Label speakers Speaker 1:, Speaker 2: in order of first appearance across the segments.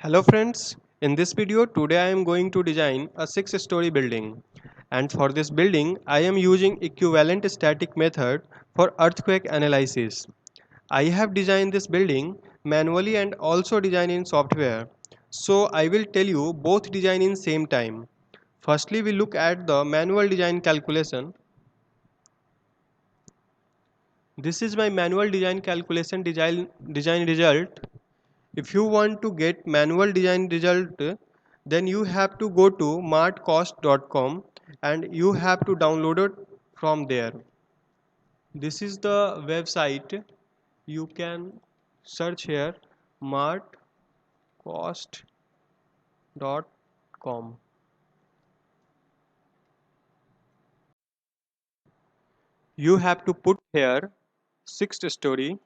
Speaker 1: Hello friends, in this video today I am going to design a 6-story building, and for this building I am using equivalent static method for earthquake analysis. I have designed this building manually and also design in software, so I will tell you both design in same time. Firstly we look at the manual design calculation. This is my manual design calculation design result. If you want to get manual design result, then you have to go to martcost.com and you have to download it from there. This is the website. You can search here martcost.com. You have to put here sixth story,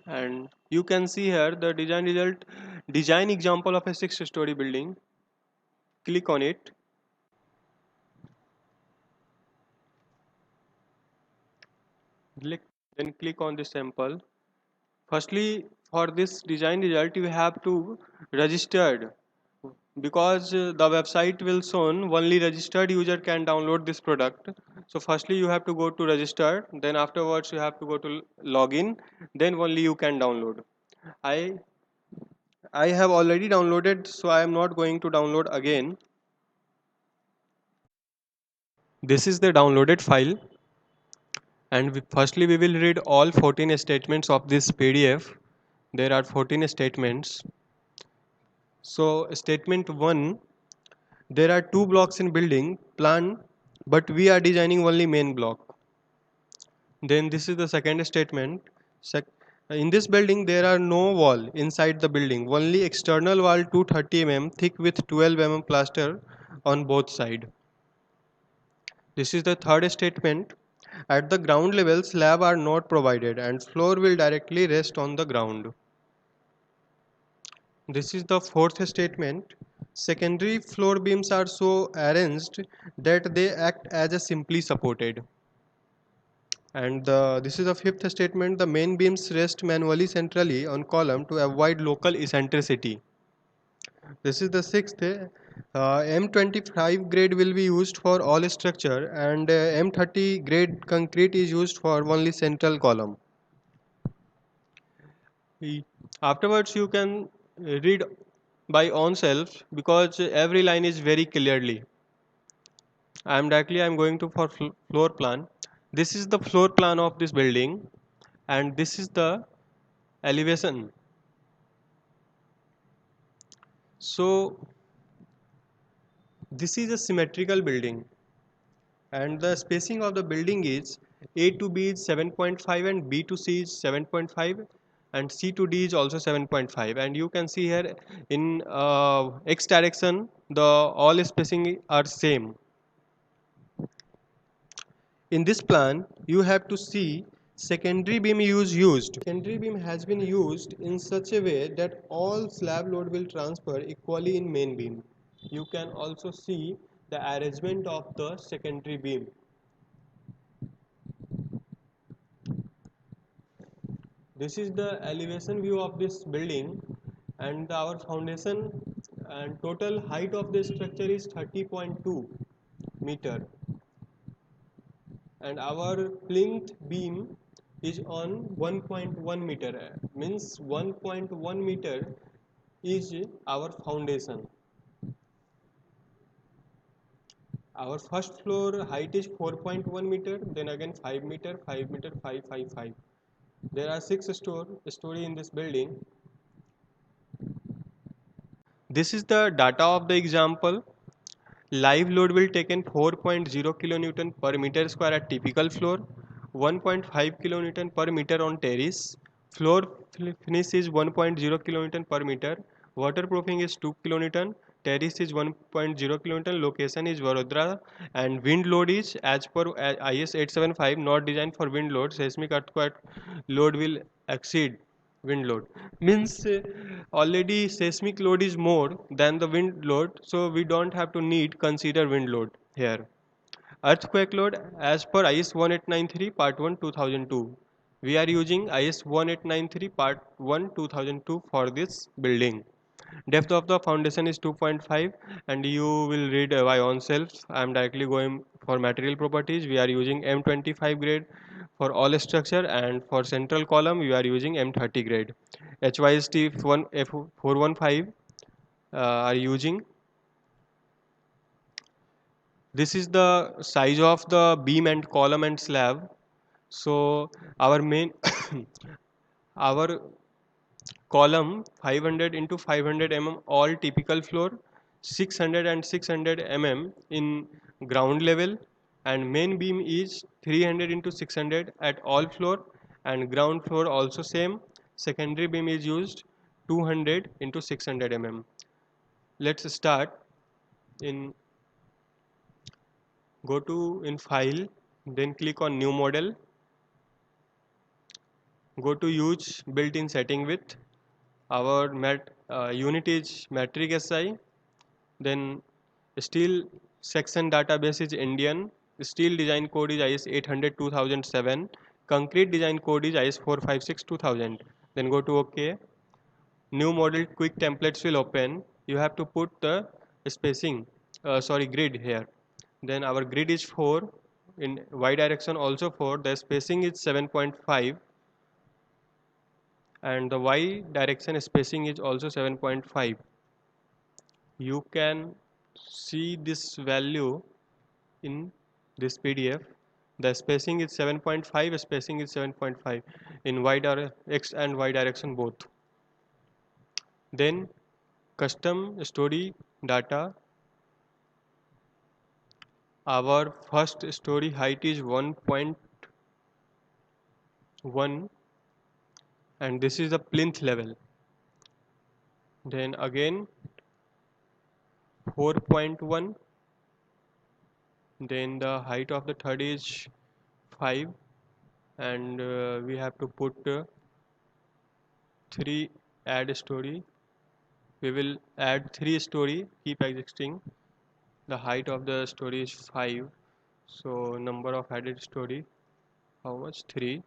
Speaker 1: and you can see here the design result, design example of a six-story building. Click on it. Click, then click on the sample. Firstly, for this design result, you have to registered, because the website will shown only registered user can download this product. So firstly, you have to go to register. Then afterwards, you have to go to login. Then only you can download. I I have already downloaded, so I am not going to download again. This is the downloaded file, and firstly we will read all 14 statements of this PDF. There are 14 statements. So statement 1, there are two blocks in building plan, but we are designing only main block. Then this is the second statement. In this building there are no wall inside the building, only external wall 230 mm thick with 12 mm plaster on both side. This is the third statement. At the ground level slab are not provided and floor will directly rest on the ground. This is the fourth statement. Secondary floor beams are so arranged that they act as a simply supported. And this is the fifth statement. The main beams rest manually centrally on column to avoid local eccentricity. This is the sixth. M25 grade will be used for all structure, and M30 grade concrete is used for only central column. Afterwards you can read by own self, because every line is very clearly. I'm going to for floor plan. This is the floor plan of this building, and this is the elevation. So this is a symmetrical building, and the spacing of the building is A to B is 7.5 and B to C is 7.5 and C to D is also 7.5. And you can see here in X direction the all spacing are same. In this plan you have to see secondary beam used. Secondary beam has been used in such a way that all slab load will transfer equally in main beam. You can also see the arrangement of the secondary beam. This is the elevation view of this building, and our foundation and total height of this structure is 30.2 meter, and our plinth beam is on 1.1 meter, means 1.1 meter is our foundation. Our first floor height is 4.1 meter, then again 5 meter, 5 meter, 5, 5, 5. There are 6 story in this building. This is the data of the example. Live load will take in 4.0 kilonewton per meter square at typical floor, 1.5 kilonewton per meter on terrace. Floor finish is 1.0 kilonewton per meter. Waterproofing is 2 kilonewton. Terrace is 1.0 kilonewton. Location is Vadodara, and wind load is as per IS 875, not designed for wind load. Seismic earthquake load will exceed wind load, means already seismic load is more than the wind load, so we don't have to need consider wind load here. Earthquake load as per IS 1893 part 1 2002. We are using IS 1893 Part 1 2002 for this building. Depth of the foundation is 2.5, and you will read by own self. I am directly going for material properties. We are using M25 grade for all structure, and for central column we are using M30 grade. HYST F415 are using. This is the size of the beam and column and slab. So our main our column 500 into 500 mm all typical floor, 600 and 600 mm in ground level, and main beam is 300 into 600 at all floor, and ground floor also same. Secondary beam is used 200 into 600 mm. Let's start. In Go to in file, then click on new model, go to use built-in setting with our unit is metric SI. Then steel section database is Indian. Steel design code is IS 800 2007. Concrete design code is IS 456 2000. Then go to OK. New model quick templates will open. You have to put the spacing, grid here. Then our grid is 4. In Y direction also 4. The spacing is 7.5. And the Y direction spacing is also 7.5. You can see this value in this PDF. The spacing is 7.5, spacing is 7.5 in X and Y direction both. Then custom story data. Our first story height is 1.1, and this is the plinth level. Then again 4.1. Then the height of the third is 5, and we have to put 3 add story. We will add 3 story, keep existing. The height of the story is 5, so number of added story, how much? 3.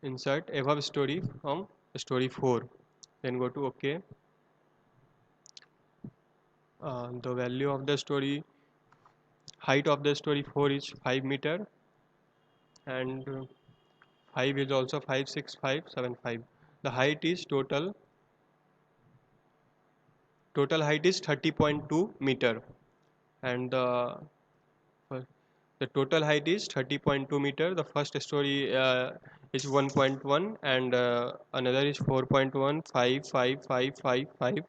Speaker 1: Insert above story from story 4, then go to OK. The value of the story height of the story 4 is 5 meter, and 5 is also 56575. The height is total height is 30.2 meter, and the total height is 30.2 meter. The first story is 1.1, and another is 4.1, 5, 5, 5, 5, 5.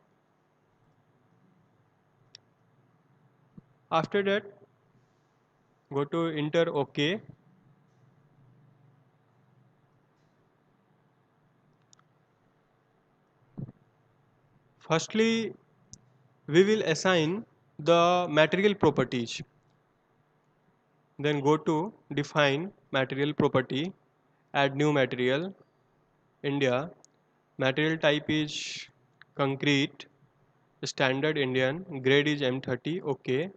Speaker 1: After that, go to enter OK. Firstly, we will assign the material properties. Then go to define material property, add new material, India. Material type is concrete, standard Indian, grade is M30, OK.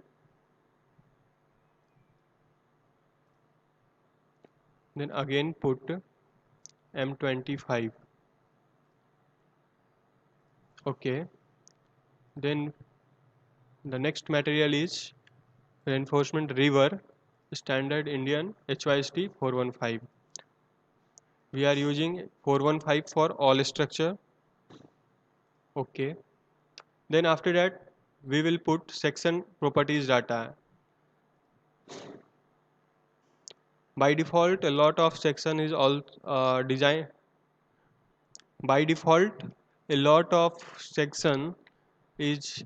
Speaker 1: Then again put M25, OK. Then the next material is reinforcement river, standard Indian, HYST 415. We are using 415 for all structure, OK. Then after that we will put section properties data. By default a lot of section is all design. By default a lot of section is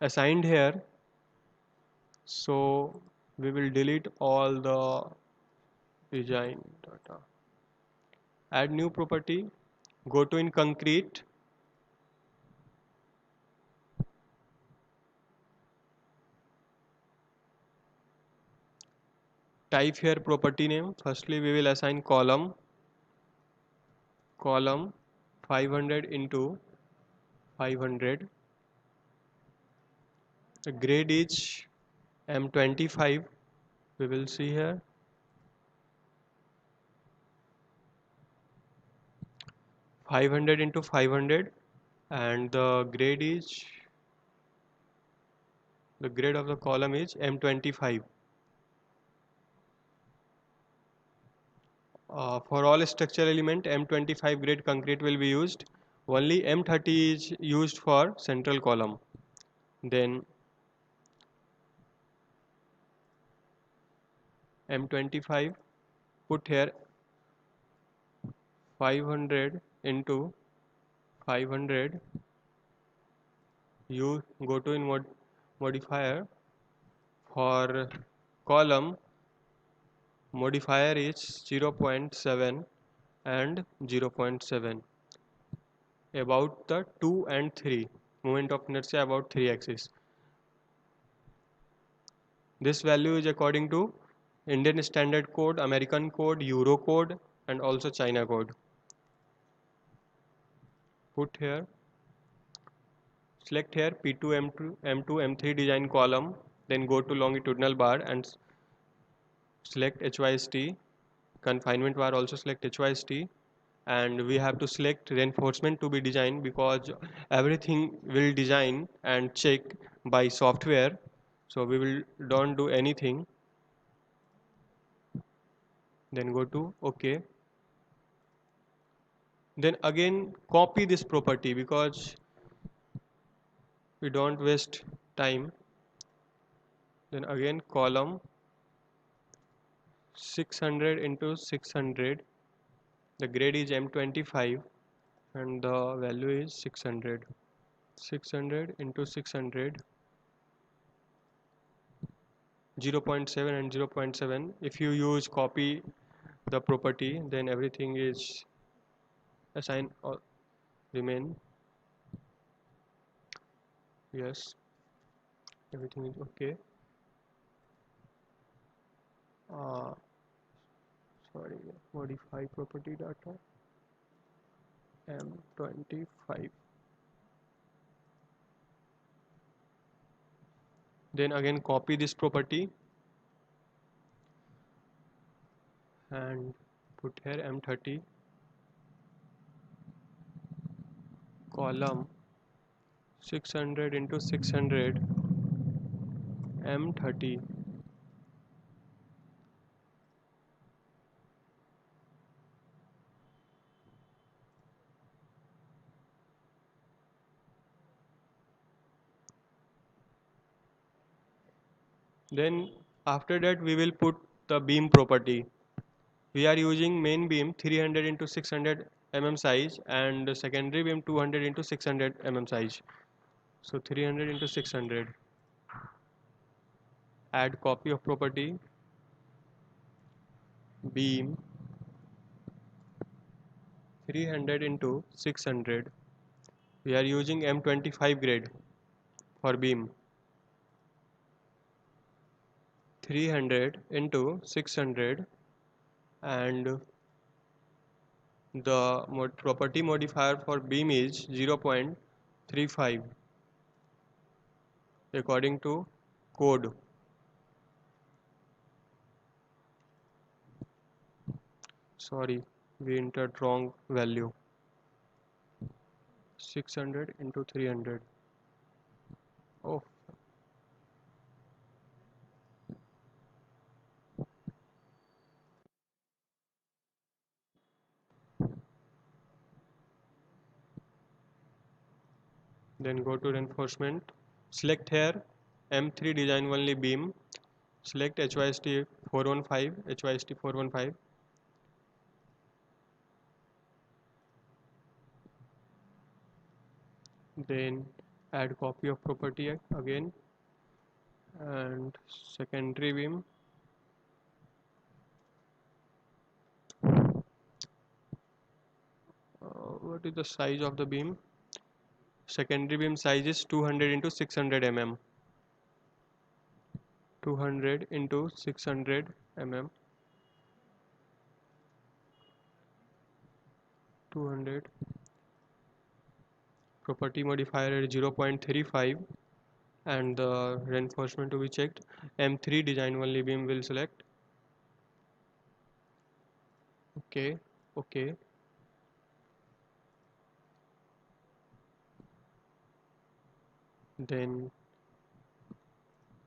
Speaker 1: assigned here, so we will delete all the design data. Add new property, go to in concrete, type here property name. Firstly we will assign column 500 into 500. The grade is M25. We will see here 500 into 500, and the grade of the column is M25. For all structural element, M25 grade concrete will be used. Only M30 is used for central column. Then M25, put here 500 into 500. You go to in modifier. For column, modifier is 0.7 and 0.7. About the 2 and 3, moment of inertia about 3 axis. This value is according to Indian Standard Code, American Code, Euro Code, and also China Code. Put here, select here P2, M2, M2, M3 design column, then go to longitudinal bar and select HYST. Confinement bar also select HYST, and we have to select reinforcement to be designed, because everything will design and check by software, so we will don't do anything. Then go to OK. Then again copy this property, because we don't waste time. Then again column 600 into 600, the grade is M25 and the value is 600. 600 into 600, 0.7 and 0.7. If you use copy the property, then everything is assigned or remain. Yes, everything is okay. uh, Sorry, modify property data M25. Then again copy this property and put here M30, column 600 into 600, M30. Then after that we will put the beam property. We are using main beam 300 into 600 mm size and secondary beam 200 into 600 mm size. So 300 into 600. Add copy of property, beam 300 into 600. We are using M25 grade for beam. 300 into 600, and the property modifier for beam is 0.35 according to code. Sorry, we entered wrong value. 600 into 300. Oh, then go to reinforcement. Select here M3 design only beam. Select HYST 415, HYST 415. Then add copy of property again, and secondary beam. What is the size of the beam? Secondary beam size is 200 into 600 mm. 200 into 600 mm. 200. Property modifier is 0.35, and the reinforcement to be checked. M3 design only beam will select. Okay, okay. Then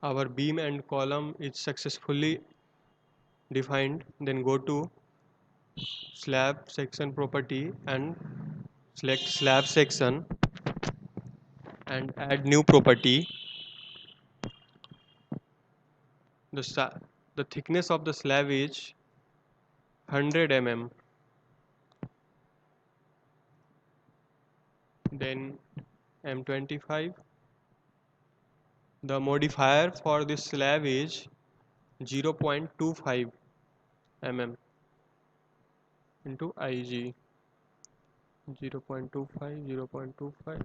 Speaker 1: our beam and column is successfully defined. Then go to slab section property and select slab section and add new property. The thickness of the slab is 100 mm. Then M25. The modifier for this slab is 0.25 mm into Ig. 0.25, 0.25.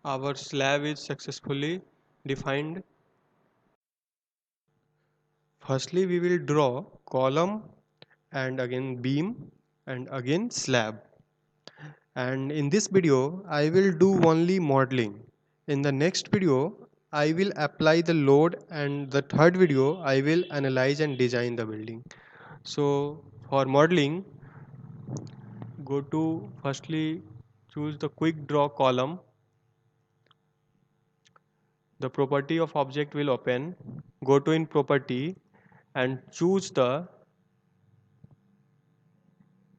Speaker 1: Our slab is successfully defined. Firstly, we will draw column and again beam and again slab. And in this video, I will do only modeling. In the next video, I will apply the load, and the third video, I will analyze and design the building. So for modeling, go to firstly choose the quick draw column. The property of object will open. Go to in property and choose the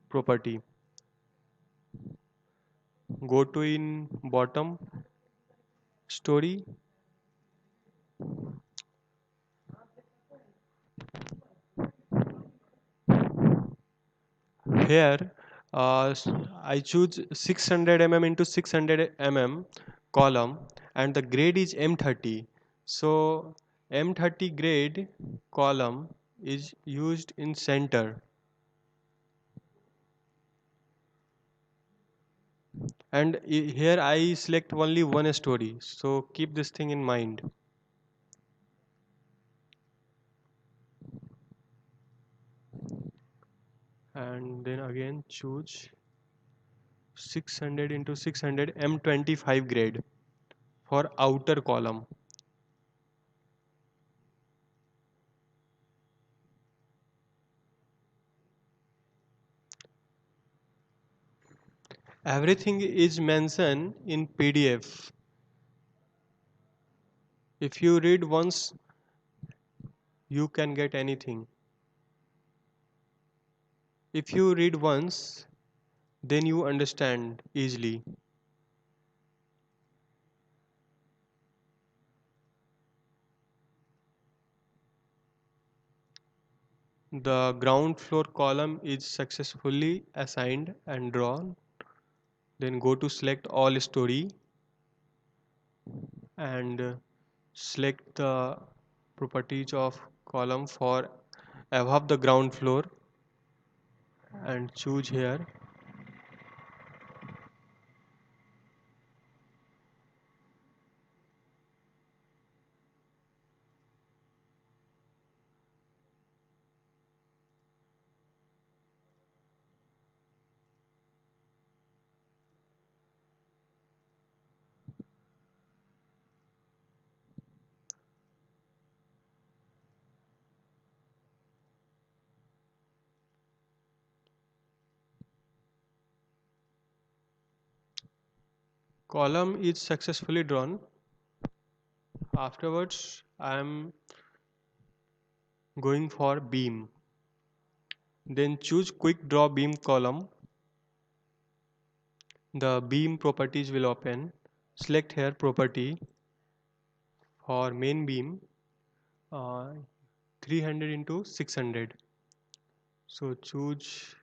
Speaker 1: property. Go to in bottom story. Here I choose 600 mm into 600 mm column, and the grade is M30. So M30 grade column is used in center, and here I select only one story. So keep this thing in mind. And then again choose 600 into 600 M25 grade for outer column. Everything is mentioned in PDF. If you read once, you can get anything. If you read once, then you understand easily. The ground floor column is successfully assigned and drawn. Then go to select all story and select the properties of column for above the ground floor and choose here. Column is successfully drawn. Afterwards, I am going for beam. Then choose quick draw beam column. The beam properties will open. Select here property for main beam, uh, 300 into 600. So choose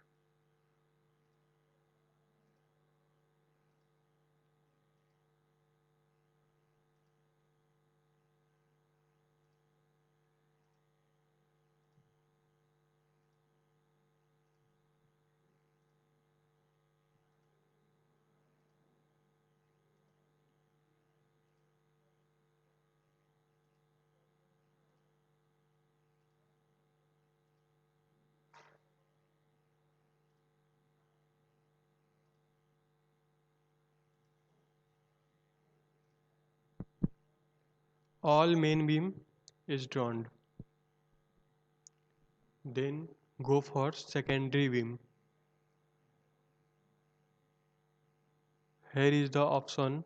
Speaker 1: all main beam is drawn. Then go for secondary beam. Here is the option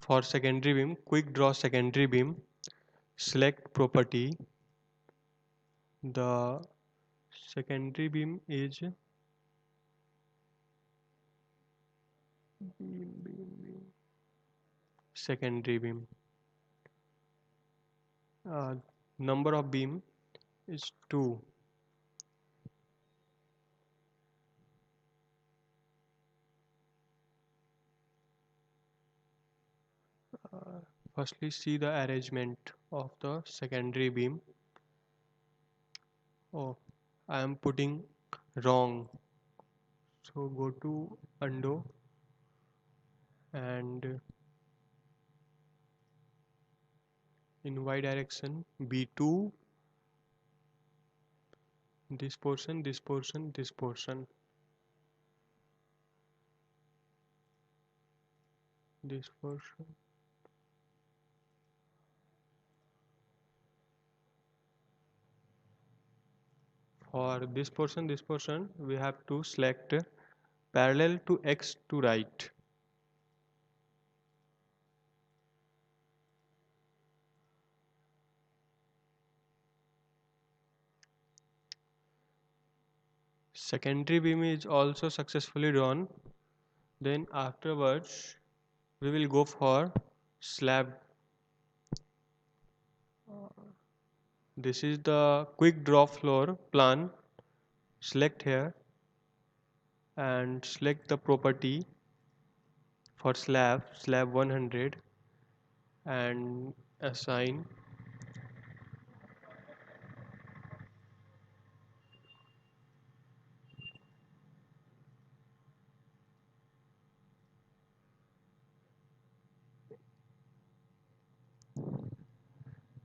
Speaker 1: for secondary beam. Quick draw secondary beam. Select property. The secondary beam is secondary beam. Number of beam is 2. Firstly, see the arrangement of the secondary beam. Oh, I am putting wrong. So go to undo and in y direction B2, this portion, this portion, this portion, this portion. For this portion, we have to select parallel to x to right. Secondary beam is also successfully drawn. Then afterwards, we will go for slab. This is the quick draw floor plan. Select here and select the property for slab 100 and assign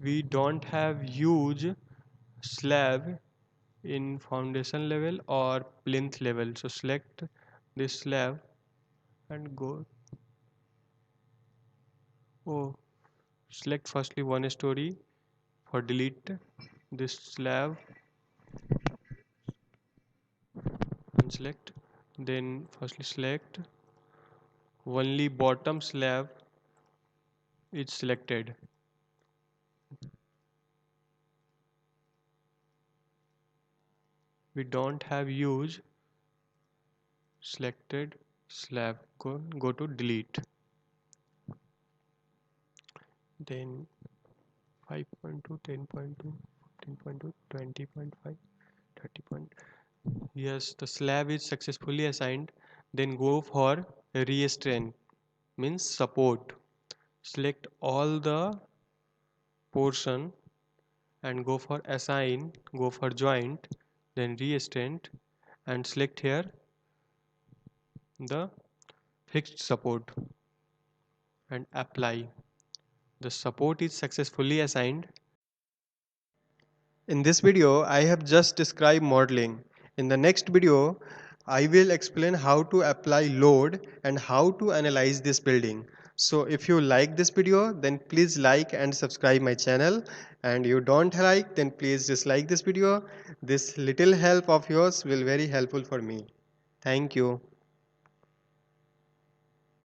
Speaker 1: we don't have huge slab in foundation level or plinth level, so select this slab and go select firstly one story. For delete this slab and select, then firstly select only bottom slab is selected. We don't have huge selected slab. Go to delete. Then 5.2, 10.2, 15.2, 20.5, 30. Yes, the slab is successfully assigned. Then go for restrain, means support. Select all the portion and go for assign, go for joint, then restrain and select here the fixed support and apply. The support is successfully assigned. In this video, I have just described modeling. In the next video, I will explain how to apply load and how to analyze this building. So if you like this video, then please like and subscribe my channel. And you don't like, then please dislike this video. This little help of yours will very helpful for me. Thank you.